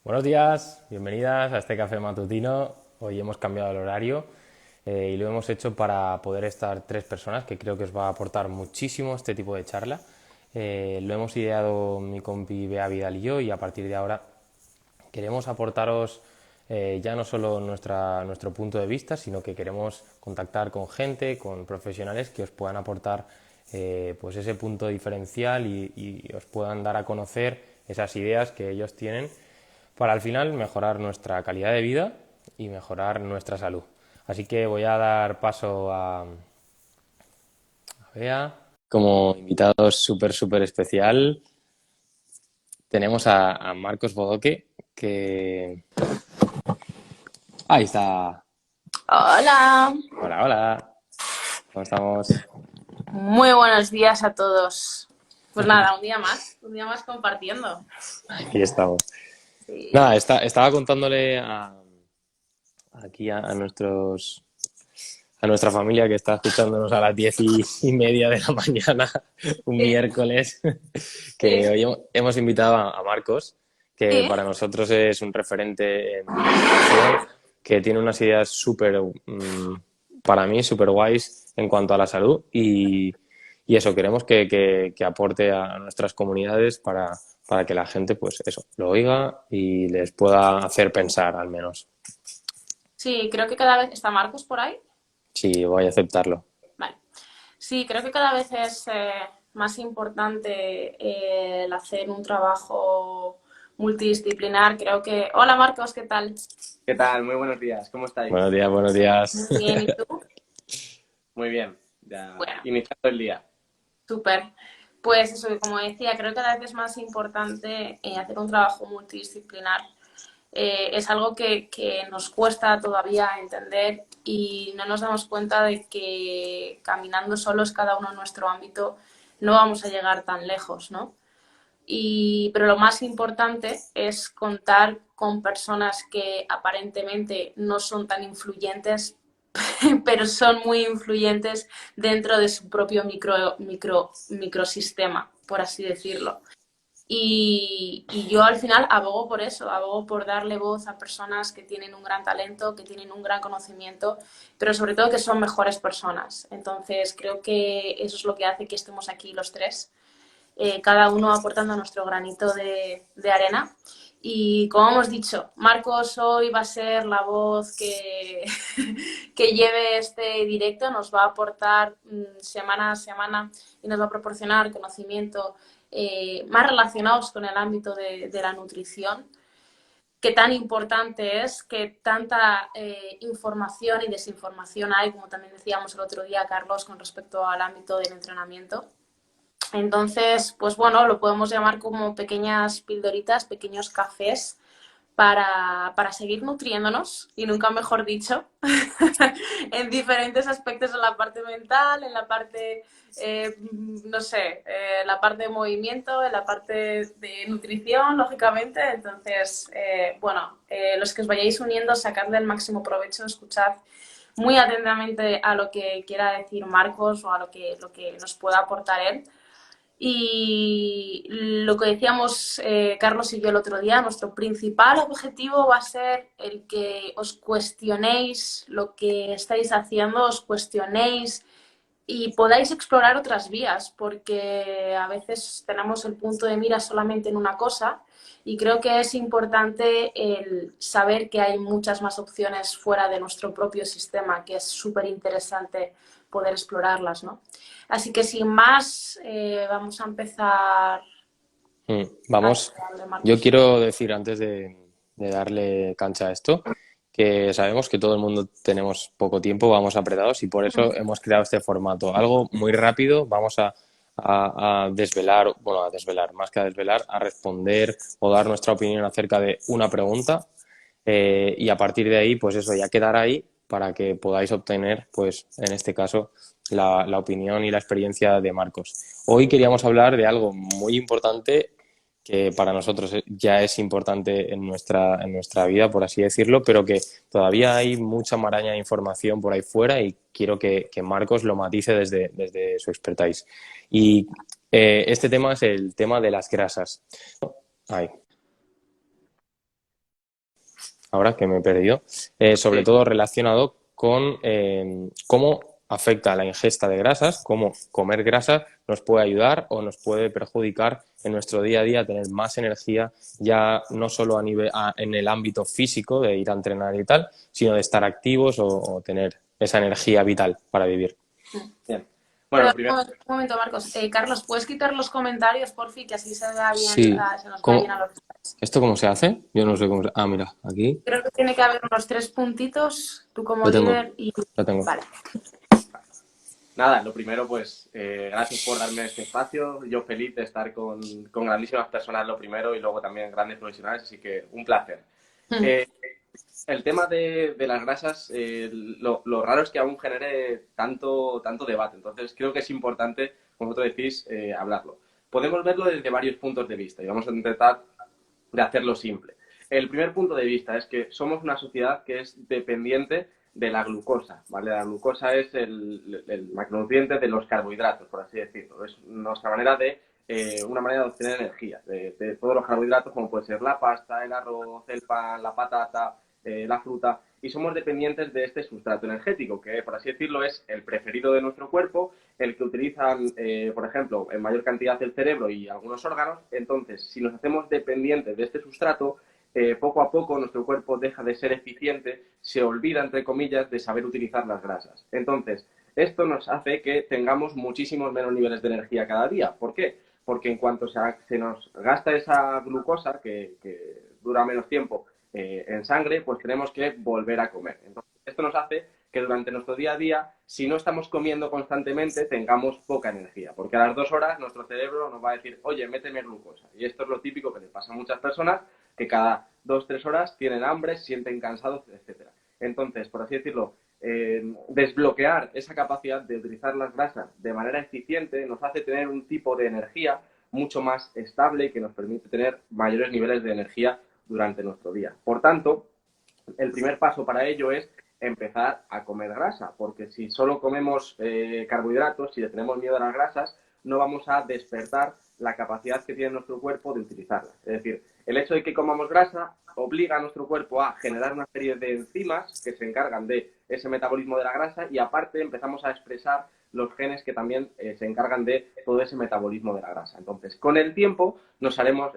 Buenos días, bienvenidas a este café matutino. Hoy hemos cambiado el horario y lo hemos hecho para poder estar tres personas, que creo que os va a aportar muchísimo este tipo de charla. Lo hemos ideado mi compi Bea Vidal y yo, y a partir de ahora queremos aportaros ya no solo nuestro punto de vista, sino que queremos contactar con gente, con profesionales que os puedan aportar pues ese punto diferencial y os puedan dar a conocer esas ideas que ellos tienen para al final mejorar nuestra calidad de vida y mejorar nuestra salud. Así que voy a dar paso a Bea. Como invitado súper especial tenemos a Marcos Bodoque, que... Ahí está. Hola, Hola, hola. ¿Cómo estamos? muy buenos días a todos. Pues nada, un día más compartiendo. Aquí estamos. Sí. Nada, estaba contándole aquí a a nuestra familia que está escuchándonos a las 10:30 de la mañana, un Sí, miércoles, que sí, hoy hemos invitado a Marcos, que sí. para nosotros es un referente en nutrición, que tiene unas ideas para mí, súper guays en cuanto a la salud y eso, queremos que aporte a nuestras comunidades para que la gente, pues eso, lo oiga y les pueda hacer pensar al menos. Sí, creo que cada vez está Marcos por ahí. Sí, voy a aceptarlo. Vale. Sí, creo que cada vez es más importante el hacer un trabajo multidisciplinar. Creo que. Hola Marcos, ¿qué tal? ¿Qué tal? Muy buenos días. ¿Cómo estáis? Buenos días, buenos días. Muy bien, ¿y tú? Muy bien. Ya Bueno, iniciando el día. súper. Pues eso, como decía, creo que cada vez es más importante hacer un trabajo multidisciplinar. Es algo que nos cuesta todavía entender y no nos damos cuenta de que caminando solos cada uno en nuestro ámbito no vamos a llegar tan lejos, ¿no? Pero lo más importante es contar con personas que aparentemente no son tan influyentes, pero son muy influyentes dentro de su propio microsistema, por así decirlo. Y yo al final abogo por eso, abogo por darle voz a personas que tienen un gran talento, que tienen un gran conocimiento, pero sobre todo que son mejores personas. Entonces creo que eso es lo que hace que estemos aquí los tres, cada uno aportando nuestro granito de arena. Y como hemos dicho, Marcos hoy va a ser la voz que lleve este directo, nos va a aportar semana a semana y nos va a proporcionar conocimiento más relacionados con el ámbito de la nutrición, que tan importante es, que tanta información y desinformación hay, como también decíamos el otro día, Carlos, con respecto al ámbito del entrenamiento. Entonces, pues bueno, lo podemos llamar como pequeñas pildoritas, pequeños cafés para seguir nutriéndonos, y nunca mejor dicho, en diferentes aspectos, en la parte mental, en la parte, no sé, la parte de movimiento, en la parte de nutrición, lógicamente. Entonces, bueno, los que os vayáis uniendo, sacadle el máximo provecho, escuchad muy atentamente a lo que quiera decir Marcos o a lo que nos pueda aportar él. Y lo que decíamos Carlos y yo el otro día, nuestro principal objetivo va a ser el que os cuestionéis lo que estáis haciendo, os cuestionéis y podáis explorar otras vías, porque a veces tenemos el punto de mira solamente en una cosa, y creo que es importante el saber que hay muchas más opciones fuera de nuestro propio sistema, que es súper interesante poder explorarlas, ¿no? Así que sin más, vamos a empezar a Vamos, hablar de yo Marcos. quiero decir antes de darle cancha a esto, que sabemos que todo el mundo tenemos poco tiempo, vamos apretados y por eso hemos creado este formato. Algo muy rápido, vamos a desvelar, bueno, a desvelar, más que a desvelar, a responder o dar nuestra opinión acerca de una pregunta y a partir de ahí, pues eso ya quedará ahí para que podáis obtener, pues en este caso, la opinión y la experiencia de Marcos. Hoy queríamos hablar de algo muy importante que para nosotros ya es importante en en nuestra vida, por así decirlo, pero que todavía hay mucha maraña de información por ahí fuera y quiero que Marcos lo matice desde su expertise. Y este tema es el tema de las grasas. Ay, ahora que me he perdido, sobre Sí. todo relacionado con cómo afecta la ingesta de grasas, cómo comer grasa nos puede ayudar o nos puede perjudicar en nuestro día a día a tener más energía, ya no solo en el ámbito físico de ir a entrenar y tal, sino de estar activos o tener esa energía vital para vivir. Bien. Bueno, Pero lo primero, un momento, Marcos. Carlos, ¿puedes quitar los comentarios, porfi, que así se vea bien, Sí, se nos vea bien a ¿cómo? los... ¿Esto cómo se hace? Yo no sé cómo se... Ah, mira, aquí Creo que tiene que haber unos 3 puntitos, tú como lo tengo, líder y... lo tengo. Vale. nada, lo primero, pues, gracias por darme este espacio. Yo feliz de estar con grandísimas personas, lo primero, y luego también grandes profesionales, así que un placer. Eh, el tema de las grasas, lo raro es que aún genere tanto debate. Entonces, creo que es importante, como vosotros decís, hablarlo. Podemos verlo desde varios puntos de vista y vamos a intentar de hacerlo simple. El primer punto de vista es que somos una sociedad que es dependiente de la glucosa, ¿vale? La glucosa es el macronutriente de los carbohidratos, por así decirlo. Es nuestra manera una manera de obtener energía, de todos los carbohidratos, como puede ser la pasta, el arroz, el pan, la patata, la fruta, y somos dependientes de este sustrato energético, que por así decirlo es el preferido de nuestro cuerpo, el que utilizan, por ejemplo, en mayor cantidad el cerebro y algunos órganos. Entonces, si nos hacemos dependientes de este sustrato, poco a poco nuestro cuerpo deja de ser eficiente, se olvida, entre comillas, de saber utilizar las grasas. Entonces, esto nos hace que tengamos muchísimos menos niveles de energía cada día. ¿Por qué? Porque en cuanto se nos gasta esa glucosa, que dura menos tiempo en sangre, pues tenemos que volver a comer. Entonces, esto nos hace que durante nuestro día a día, si no estamos comiendo constantemente, tengamos poca energía. Porque a las 2 horas nuestro cerebro nos va a decir, oye, méteme glucosa. Y esto es lo típico que le pasa a muchas personas, que cada 2 o 3 horas tienen hambre, se sienten cansados, etcétera. Entonces, por así decirlo, desbloquear esa capacidad de utilizar las grasas de manera eficiente nos hace tener un tipo de energía mucho más estable y que nos permite tener mayores niveles de energía durante nuestro día. Por tanto, el primer paso para ello es empezar a comer grasa, porque si solo comemos carbohidratos, si le tenemos miedo a las grasas, no vamos a despertar la capacidad que tiene nuestro cuerpo de utilizarlas. Es decir, el hecho de que comamos grasa obliga a nuestro cuerpo a generar una serie de enzimas que se encargan de ese metabolismo de la grasa y aparte empezamos a expresar los genes que también se encargan de todo ese metabolismo de la grasa. Entonces, con el tiempo nos haremos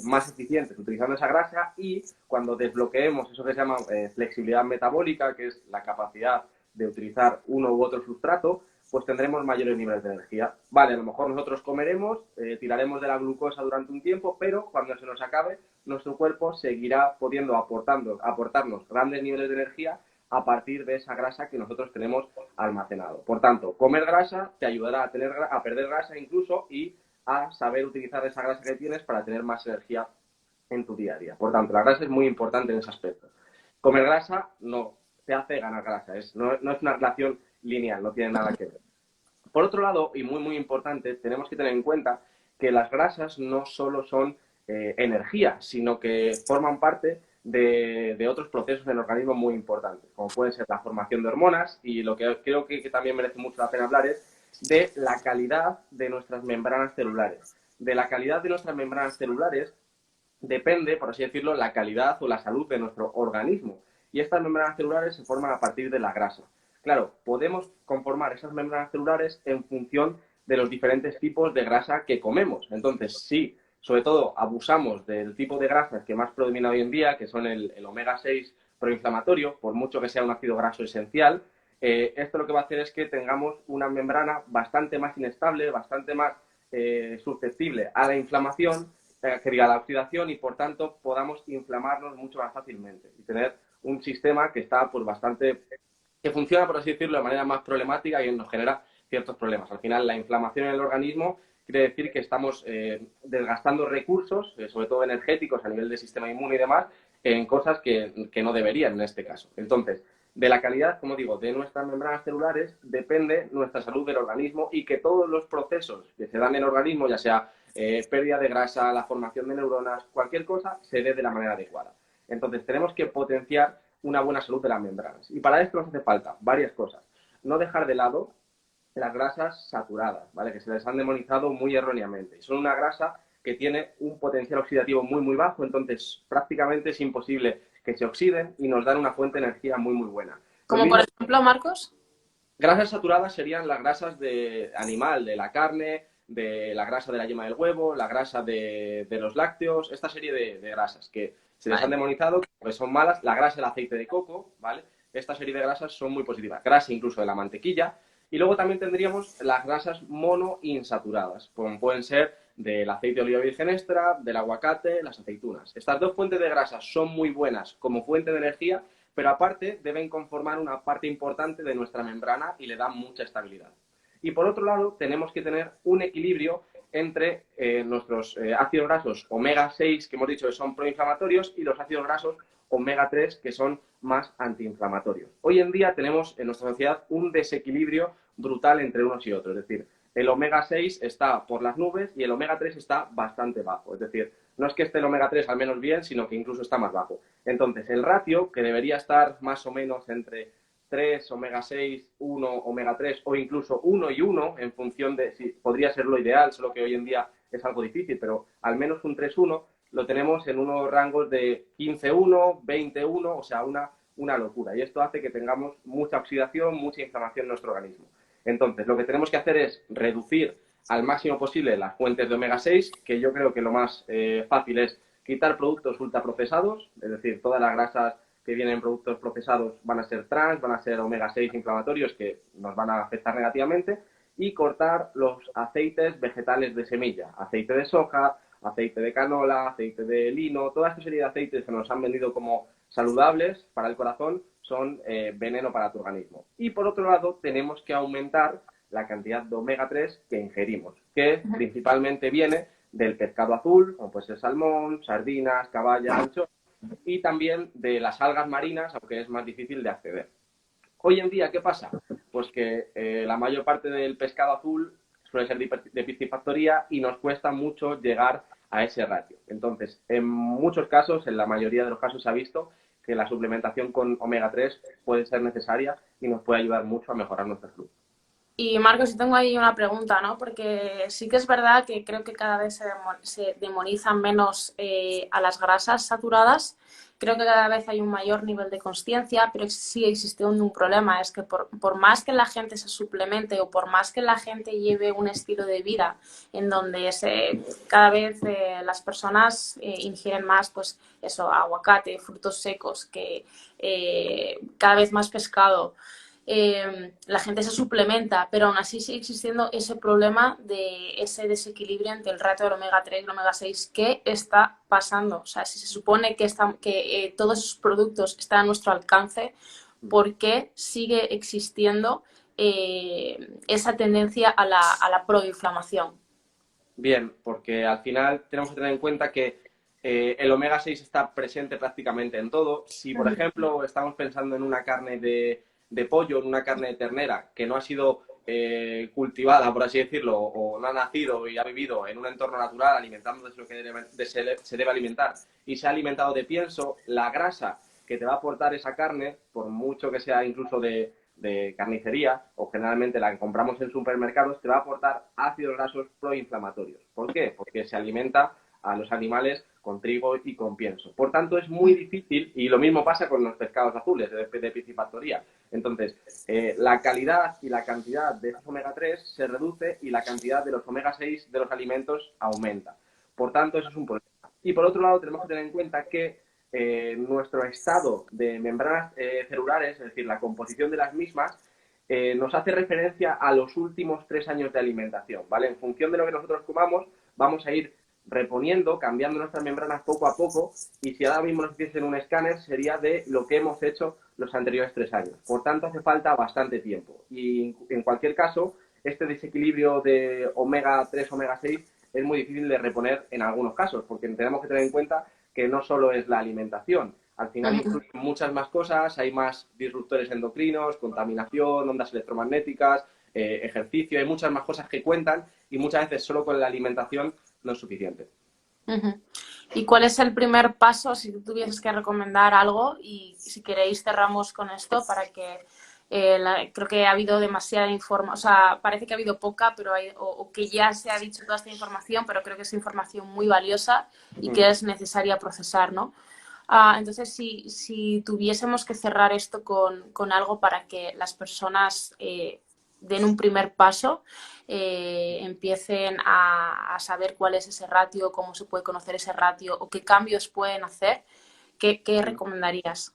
más eficientes utilizando esa grasa y cuando desbloqueemos eso que se llama flexibilidad metabólica, que es la capacidad de utilizar uno u otro sustrato, pues tendremos mayores niveles de energía. Vale, a lo mejor nosotros comeremos, tiraremos de la glucosa durante un tiempo, pero cuando se nos acabe, nuestro cuerpo seguirá pudiendo aportarnos grandes niveles de energía a partir de esa grasa que nosotros tenemos almacenado. Por tanto, comer grasa te ayudará a perder grasa incluso y a saber utilizar esa grasa que tienes para tener más energía en tu día a día. Por tanto, la grasa es muy importante en ese aspecto. Comer grasa no te hace ganar grasa, no es una relación lineal, no tiene nada que ver. Por otro lado, y muy importante, tenemos que tener en cuenta que las grasas no solo son energía, sino que forman parte de otros procesos en el organismo muy importantes, como puede ser la formación de hormonas, y lo que creo que también merece mucho la pena hablar es de la calidad de nuestras membranas celulares. De la calidad de nuestras membranas celulares depende, por así decirlo, la calidad o la salud de nuestro organismo. Y estas membranas celulares se forman a partir de la grasa. Claro, podemos conformar esas membranas celulares en función de los diferentes tipos de grasa que comemos. Entonces, si sobre todo abusamos del tipo de grasas que más predomina hoy en día, que son el omega 6 proinflamatorio, por mucho que sea un ácido graso esencial, esto lo que va a hacer es que tengamos una membrana bastante más inestable, bastante más susceptible a la inflamación, que diga la oxidación, y por tanto podamos inflamarnos mucho más fácilmente y tener un sistema que está pues bastante, que funciona, por así decirlo, de manera más problemática y nos genera ciertos problemas. Al final, la inflamación en el organismo quiere decir que estamos desgastando recursos, sobre todo energéticos a nivel del sistema inmune y demás, en cosas que no deberían en este caso. Entonces, de la calidad, como digo, de nuestras membranas celulares depende nuestra salud del organismo y que todos los procesos que se dan en el organismo, ya sea pérdida de grasa, la formación de neuronas, cualquier cosa, se dé de la manera adecuada. Entonces, tenemos que potenciar una buena salud de las membranas. Y para esto nos hace falta varias cosas. No dejar de lado las grasas saturadas, ¿vale? Que se les han demonizado muy erróneamente. Son una grasa que tiene un potencial oxidativo muy, muy bajo, entonces prácticamente es imposible que se oxiden y nos dan una fuente de energía muy, muy buena. Como por ejemplo, Marcos. Grasas saturadas serían las grasas de animal, de la carne, de la grasa de la yema del huevo, la grasa de los lácteos, esta serie de grasas que se les han demonizado, que son malas. La grasa del aceite de coco, ¿vale? Esta serie de grasas son muy positivas. Grasa incluso de la mantequilla. Y luego también tendríamos las grasas monoinsaturadas, como pueden ser del aceite de oliva virgen extra, del aguacate, las aceitunas. Estas dos fuentes de grasas son muy buenas como fuente de energía, pero aparte deben conformar una parte importante de nuestra membrana y le dan mucha estabilidad. Y por otro lado, tenemos que tener un equilibrio entre nuestros ácidos grasos omega 6, que hemos dicho que son proinflamatorios, y los ácidos grasos omega 3, que son más antiinflamatorios. Hoy en día tenemos en nuestra sociedad un desequilibrio brutal entre unos y otros, es decir, el omega 6 está por las nubes y el omega 3 está bastante bajo, es decir, no es que esté el omega 3 al menos bien, sino que incluso está más bajo. Entonces, el ratio, que debería estar más o menos entre 3 omega 6, 1 omega 3 o incluso 1 y 1 en función de si podría ser lo ideal, solo que hoy en día es algo difícil, pero al menos un 3-1 lo tenemos en unos rangos de 15-1, 20-1, o sea, una locura. Y esto hace que tengamos mucha oxidación, mucha inflamación en nuestro organismo. Entonces, lo que tenemos que hacer es reducir al máximo posible las fuentes de omega 6, que yo creo que lo más fácil es quitar productos ultraprocesados, es decir, todas las grasas que vienen en productos procesados van a ser trans, van a ser omega 6 inflamatorios que nos van a afectar negativamente, y cortar los aceites vegetales de semilla, aceite de soja, aceite de canola, aceite de lino, toda esta serie de aceites que nos han vendido como saludables para el corazón son veneno para tu organismo. Y por otro lado, tenemos que aumentar la cantidad de omega 3 que ingerimos, que principalmente viene del pescado azul, como puede ser salmón, sardinas, caballa, ancho, y también de las algas marinas, aunque es más difícil de acceder. Hoy en día, ¿qué pasa? Pues que la mayor parte del pescado azul suele ser de piscifactoría y nos cuesta mucho llegar a ese ratio. Entonces, en muchos casos, en la mayoría de los casos se ha visto que la suplementación con omega 3 puede ser necesaria y nos puede ayudar mucho a mejorar nuestra salud. Y Marcos, yo tengo ahí una pregunta, ¿no? Porque sí que es verdad que creo que cada vez se demonizan menos a las grasas saturadas. Creo que cada vez hay un mayor nivel de consciencia, pero sigue existiendo un problema. Es que por más que la gente se suplemente o por más que la gente lleve un estilo de vida en donde cada vez las personas ingieren más, pues eso, aguacate, frutos secos, que cada vez más pescado. La gente se suplementa, pero aún así sigue existiendo ese problema de ese desequilibrio entre el ratio del omega 3 y el omega 6. ¿Qué está pasando? O sea, si se supone que todos esos productos están a nuestro alcance, ¿por qué sigue existiendo esa tendencia a la proinflamación? Bien, porque al final tenemos que tener en cuenta que el omega 6 está presente prácticamente en todo. Si, por ejemplo, estamos pensando en una carne de pollo, en una carne de ternera que no ha sido cultivada, por así decirlo, o no ha nacido y ha vivido en un entorno natural alimentándose de lo que se debe alimentar y se ha alimentado de pienso, la grasa que te va a aportar esa carne, por mucho que sea incluso de carnicería o generalmente la que compramos en supermercados, te va a aportar ácidos grasos proinflamatorios. ¿Por qué? Porque se alimenta a los animales con trigo y con pienso. Por tanto, es muy difícil, y lo mismo pasa con los pescados azules de piscifactoría. Entonces, la calidad y la cantidad de esos omega 3 se reduce y la cantidad de los omega 6 de los alimentos aumenta. Por tanto, eso es un problema. Y por otro lado, tenemos que tener en cuenta que nuestro estado de membranas celulares, es decir, la composición de las mismas, nos hace referencia a los últimos 3 años de alimentación, ¿vale? En función de lo que nosotros comamos, vamos a ir reponiendo, cambiando nuestras membranas poco a poco, y si ahora mismo nos hiciesen un escáner, sería de lo que hemos hecho los anteriores 3 años. Por tanto, hace falta bastante tiempo. Y en cualquier caso, este desequilibrio de omega 3, omega 6 es muy difícil de reponer en algunos casos, porque tenemos que tener en cuenta que no solo es la alimentación. Al final incluyen muchas más cosas, hay más disruptores endocrinos, contaminación, ondas electromagnéticas, ejercicio, hay muchas más cosas que cuentan y muchas veces solo con la alimentación no es suficiente. ¿Y cuál es el primer paso si tú tuvieses que recomendar algo? Y si queréis cerramos con esto para que Creo que ha habido demasiada información, o sea, parece que ha habido poca, pero o que ya se ha dicho toda esta información, pero creo que es información muy valiosa y que es necesaria procesar, ¿no? Entonces, si tuviésemos que cerrar esto con algo para que las personas den un primer paso, empiecen a saber cuál es ese ratio, cómo se puede conocer ese ratio o qué cambios pueden hacer, ¿qué recomendarías?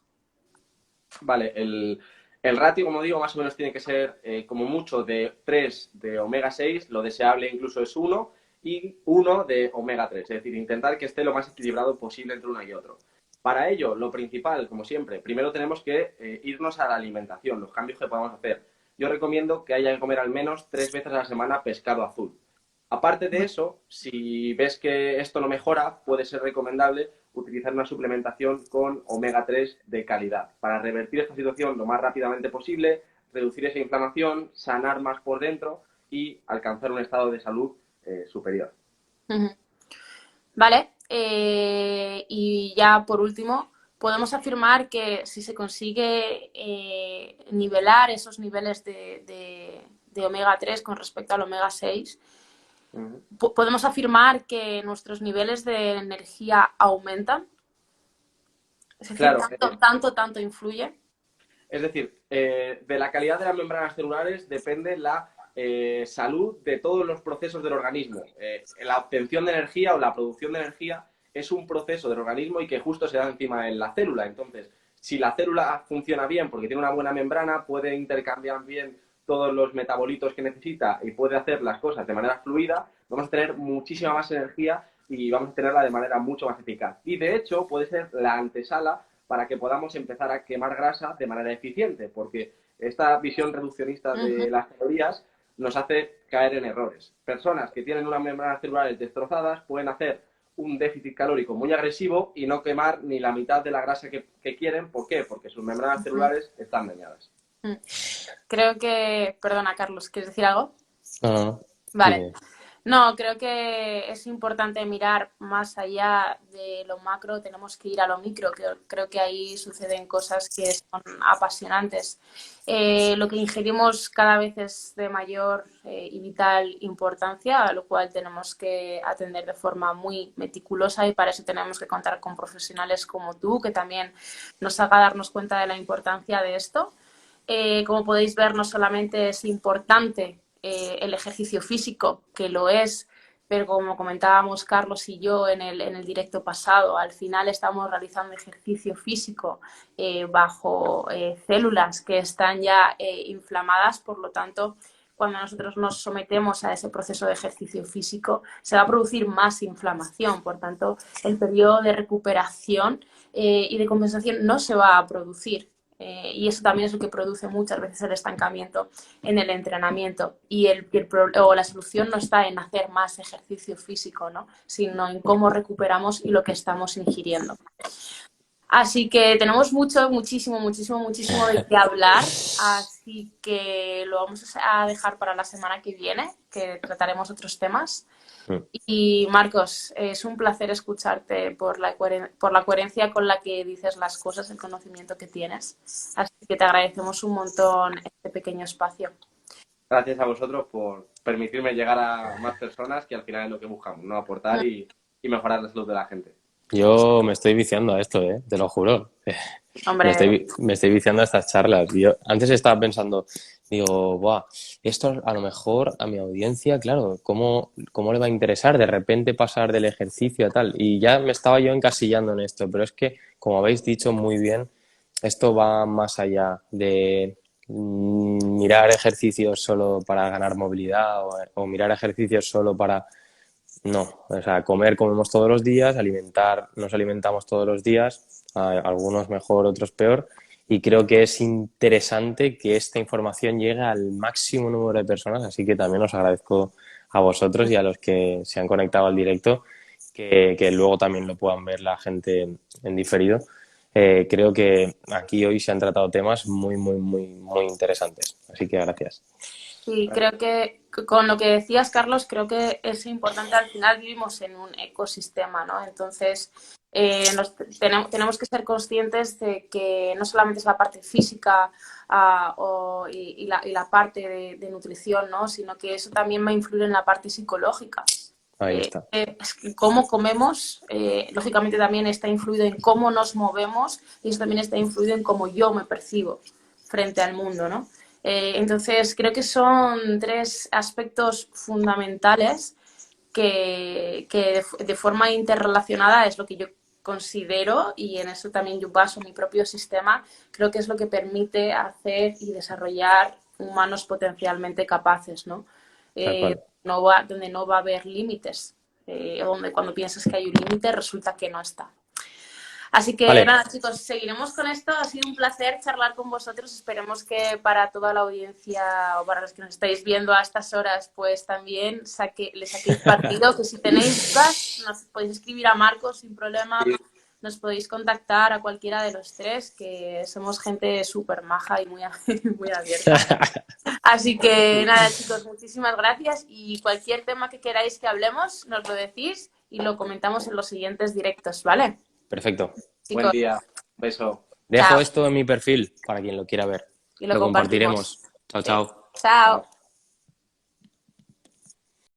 Vale, el ratio, como digo, más o menos tiene que ser como mucho de 3 de omega 6, lo deseable incluso es 1, y 1 de omega 3, es decir, intentar que esté lo más equilibrado posible entre uno y otro. Para ello, lo principal, como siempre, primero tenemos que irnos a la alimentación, los cambios que podamos hacer. Yo recomiendo que haya que comer al menos 3 veces a la semana pescado azul. Aparte de eso, si ves que esto no mejora, puede ser recomendable utilizar una suplementación con omega 3 de calidad para revertir esta situación lo más rápidamente posible, reducir esa inflamación, sanar más por dentro y alcanzar un estado de salud superior. Vale, y ya por último, podemos afirmar que si se consigue nivelar esos niveles de omega 3 con respecto al omega 6, podemos afirmar que nuestros niveles de energía aumentan. Es decir, Claro, tanto influye. es decir, de la calidad de las membranas celulares depende la salud de todos los procesos del organismo. La obtención de energía o la producción de energía es un proceso del organismo y que justo se da encima en la célula. Entonces, si la célula funciona bien porque tiene una buena membrana, puede intercambiar bien todos los metabolitos que necesita y puede hacer las cosas de manera fluida, vamos a tener muchísima más energía y vamos a tenerla de manera mucho más eficaz. Y de hecho, puede ser la antesala para que podamos empezar a quemar grasa de manera eficiente, porque esta visión reduccionista de las calorías nos hace caer en errores. Personas que tienen unas membranas celulares destrozadas pueden hacer un déficit calórico muy agresivo y no quemar ni la mitad de la grasa que quieren. ¿Por qué? Porque sus membranas celulares están dañadas. Creo que... Perdona, Carlos, ¿quieres decir algo? No. Vale. No, creo que es importante mirar más allá de lo macro, tenemos que ir a lo micro, que creo que ahí suceden cosas que son apasionantes. Lo que ingerimos cada vez es de mayor y vital importancia, a lo cual tenemos que atender de forma muy meticulosa y para eso tenemos que contar con profesionales como tú, que también nos haga darnos cuenta de la importancia de esto. Como podéis ver, no solamente es importante el ejercicio físico, que lo es, pero como comentábamos Carlos y yo en el directo pasado, al final estamos realizando ejercicio físico bajo células que están ya inflamadas, por lo tanto, cuando nosotros nos sometemos a ese proceso de ejercicio físico, se va a producir más inflamación, por tanto, el periodo de recuperación y de compensación no se va a producir. Y eso también es lo que produce muchas veces el estancamiento en el entrenamiento. Y la solución no está en hacer más ejercicio físico, ¿no? Sino en cómo recuperamos y lo que estamos ingiriendo. Así que tenemos muchísimo de qué hablar. Así que lo vamos a dejar para la semana que viene, que trataremos otros temas. Y Marcos, es un placer escucharte por la coherencia con la que dices las cosas, el conocimiento que tienes. Así que te agradecemos un montón este pequeño espacio. Gracias a vosotros por permitirme llegar a más personas, que al final es lo que buscamos, ¿no? Aportar y mejorar la salud de la gente. Yo me estoy viciando a esto, te lo juro. Hombre. Me estoy viciando a estas charlas. Yo antes estaba pensando, digo, buah, esto a lo mejor a mi audiencia, claro, ¿cómo le va a interesar de repente pasar del ejercicio a tal? Y ya me estaba yo encasillando en esto, pero es que, como habéis dicho muy bien, esto va más allá de mirar ejercicios solo para ganar movilidad o mirar ejercicios solo para... No, o sea, comemos todos los días, nos alimentamos todos los días, algunos mejor, otros peor, y creo que es interesante que esta información llegue al máximo número de personas, así que también os agradezco a vosotros y a los que se han conectado al directo, que luego también lo puedan ver la gente en diferido. Creo que aquí hoy se han tratado temas muy interesantes, así que gracias. Sí, creo que con lo que decías, Carlos, creo que es importante. Al final vivimos en un ecosistema, ¿no? Entonces, tenemos que ser conscientes de que no solamente es la parte física y la parte de nutrición, ¿no? Sino que eso también va a influir en la parte psicológica. Ahí está. Es que cómo comemos, lógicamente también está influido en cómo nos movemos y eso también está influido en cómo yo me percibo frente al mundo, ¿no? Entonces, creo que son tres aspectos fundamentales que de forma interrelacionada es lo que yo considero, y en eso también yo baso mi propio sistema, creo que es lo que permite hacer y desarrollar humanos potencialmente capaces, ¿no? Tal cual. Donde no va a haber límites, donde cuando piensas que hay un límite resulta que no está. Así que Vale, nada, chicos, seguiremos con esto. Ha sido un placer charlar con vosotros. Esperemos que para toda la audiencia o para los que nos estáis viendo a estas horas, pues también le saquéis partido. Que si tenéis dudas, nos podéis escribir a Marcos sin problema. Nos podéis contactar a cualquiera de los tres, que somos gente súper maja y muy, muy abierta. Así que nada, chicos, muchísimas gracias. Y cualquier tema que queráis que hablemos, nos lo decís y lo comentamos en los siguientes directos, ¿vale? perfecto. Buen Chicos, día. Beso. Dejo chao. esto en mi perfil para quien lo quiera ver. Y lo Lo compartimos. compartiremos. Chao, chao. Chao.